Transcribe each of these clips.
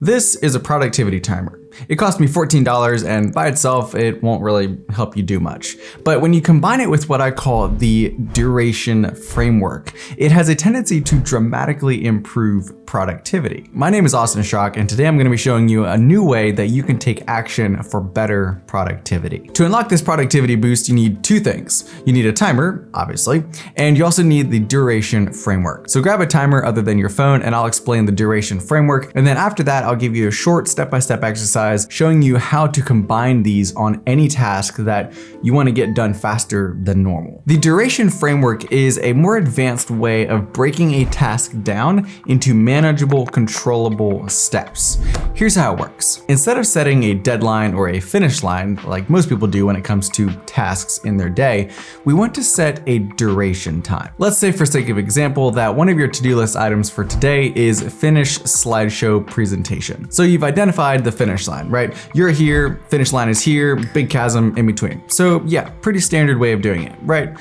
This is a productivity timer. It cost me $14 and by itself, it won't really help you do much. But when you combine it with what I call the duration framework, it has a tendency to dramatically improve productivity. My name is Schrock, and today I'm going to be showing you a new way that you can take action for better productivity. To unlock this productivity boost, you need two things. You need a timer, obviously, and you also need the duration framework. So grab a timer other than your phone and I'll explain the duration framework. And then after that, I'll give you a short step-by-step exercise showing you how to combine these on any task that you want to get done faster than normal. The duration framework is a more advanced way of breaking a task down into manageable, controllable steps. Here's how it works. Instead of setting a deadline or a finish line, like most people do when it comes to tasks in their day, we want to set a duration time. Let's say, for sake of example, that one of your to-do list items for today is finish slideshow presentation. So you've identified the finish line, right? You're here, finish line is here, big chasm in between. So yeah, pretty standard way of doing it, right?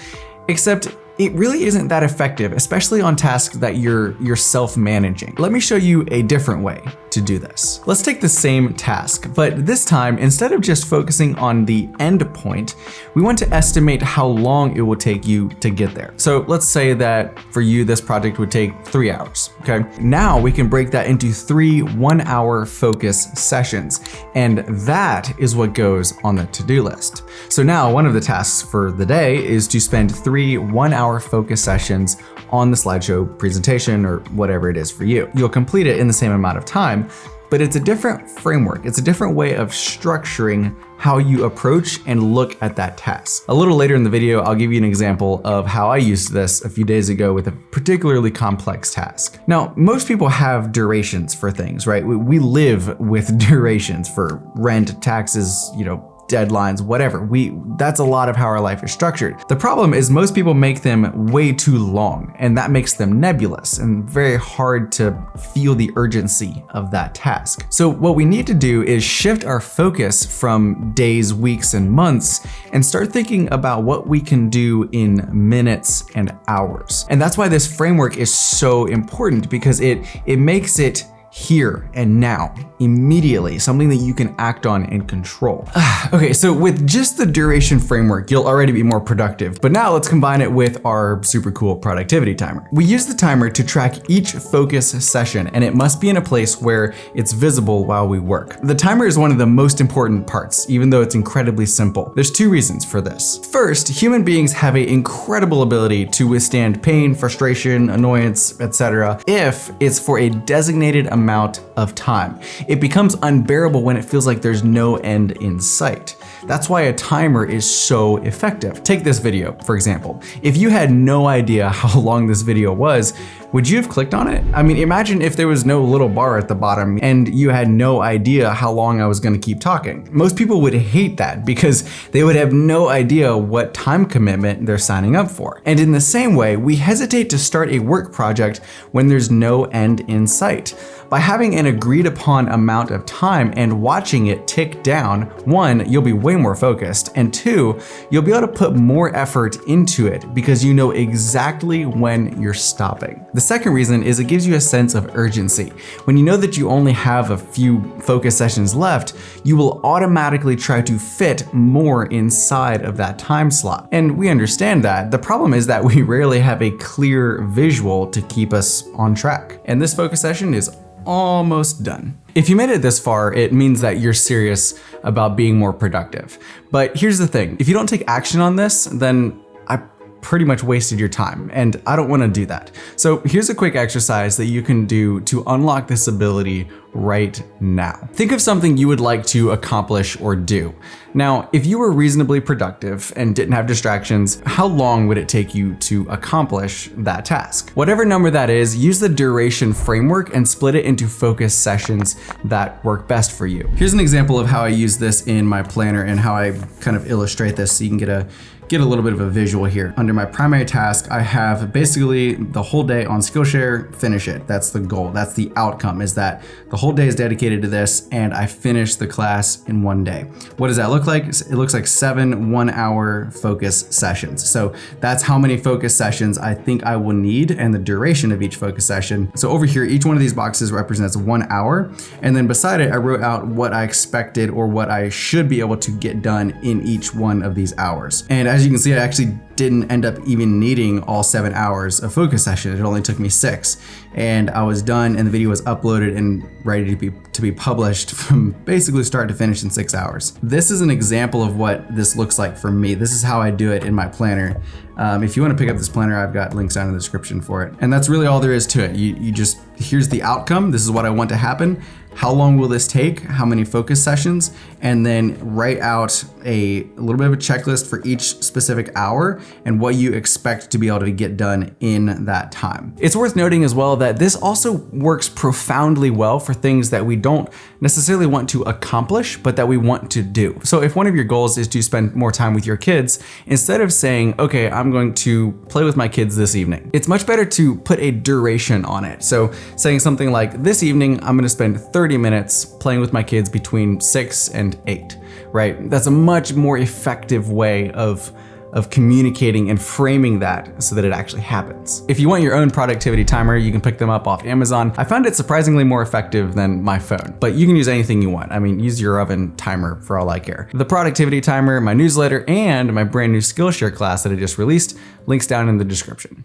Except it really isn't that effective, especially on tasks that you're self-managing. Let me show you a different way to do this. Let's take the same task, but this time, instead of just focusing on the end point, we want to estimate how long it will take you to get there. So let's say that for you, this project would take 3 hours, okay? Now we can break that into 3 1-hour focus sessions, and that is what goes on the to-do list. So now one of the tasks for the day is to spend 3 1-hour focus sessions on the slideshow presentation or whatever it is for you. You'll complete it in the same amount of time, but it's a different framework. It's a different way of structuring how you approach and look at that task. A little later in the video, I'll give you an example of how I used this a few days ago with a particularly complex task. Now, most people have durations for things, right? We live with durations for rent, taxes, deadlines, whatever. That's a lot of how our life is structured. The problem is most people make them way too long, and that makes them nebulous and very hard to feel the urgency of that task. So what we need to do is shift our focus from days, weeks, and months and start thinking about what we can do in minutes and hours. And that's why this framework is so important, because it makes it here and now, immediately, something that you can act on and control. Okay, so with just the duration framework, you'll already be more productive. But now let's combine it with our super cool productivity timer. We use the timer to track each focus session, and it must be in a place where it's visible while we work. The timer is one of the most important parts, even though it's incredibly simple. There's 2 reasons for this. First, human beings have an incredible ability to withstand pain, frustration, annoyance, etc. if it's for a designated amount of time. It becomes unbearable when it feels like there's no end in sight. That's why a timer is so effective. Take this video, for example. If you had no idea how long this video was, would you have clicked on it? I mean, imagine if there was no little bar at the bottom and you had no idea how long I was gonna keep talking. Most people would hate that because they would have no idea what time commitment they're signing up for. And in the same way, we hesitate to start a work project when there's no end in sight. By having an agreed upon amount of time and watching it tick down, 1, you'll be way more focused, and 2, you'll be able to put more effort into it because you know exactly when you're stopping. The second reason is it gives you a sense of urgency. When you know that you only have a few focus sessions left, you will automatically try to fit more inside of that time slot. And we understand that. The problem is that we rarely have a clear visual to keep us on track. And this focus session is almost done. If you made it this far, it means that you're serious about being more productive. But here's the thing, if you don't take action on this, then I pretty much wasted your time, and I don't want to do that. So here's a quick exercise that you can do to unlock this ability right now. Think of something you would like to accomplish or do. Now, if you were reasonably productive and didn't have distractions, how long would it take you to accomplish that task? Whatever number that is, use the duration framework and split it into focus sessions that work best for you. Here's an example of how I use this in my planner and how I kind of illustrate this so you can get get a little bit of a visual here. Under my primary task, I have basically the whole day on Skillshare, finish it. That's the goal. That's the outcome, is that the whole day is dedicated to this and I finish the class in one day. What does that look like? It looks like 7 1-hour focus sessions. So that's how many focus sessions I think I will need and the duration of each focus session. So over here, each one of these boxes represents 1 hour. And then beside it, I wrote out what I expected or what I should be able to get done in each one of these hours. And as you can see, I actually didn't end up even needing all 7 hours of focus session. It only took me 6. And I was done and the video was uploaded and ready to be published from basically start to finish in 6 hours. This is an example of what this looks like for me. This is how I do it in my planner. If you want to pick up this planner, I've got links down in the description for it. And that's really all there is to it. You just, here's the outcome. This is what I want to happen. How long will this take? How many focus sessions? And then write out a little bit of a checklist for each specific hour and what you expect to be able to get done in that time. It's worth noting as well that this also works profoundly well for things that we don't necessarily want to accomplish, but that we want to do. So if one of your goals is to spend more time with your kids, instead of saying, okay, I'm going to play with my kids this evening, it's much better to put a duration on it. So saying something like, this evening, I'm gonna spend 30 minutes playing with my kids between 6 and 8, right? That's a much more effective way of communicating and framing that so that it actually happens. If you want your own productivity timer, you can pick them up off Amazon. I found it surprisingly more effective than my phone, but you can use anything you want. I mean, use your oven timer for all I care. The productivity timer, my newsletter, and my brand new Skillshare class that I just released, links down in the description.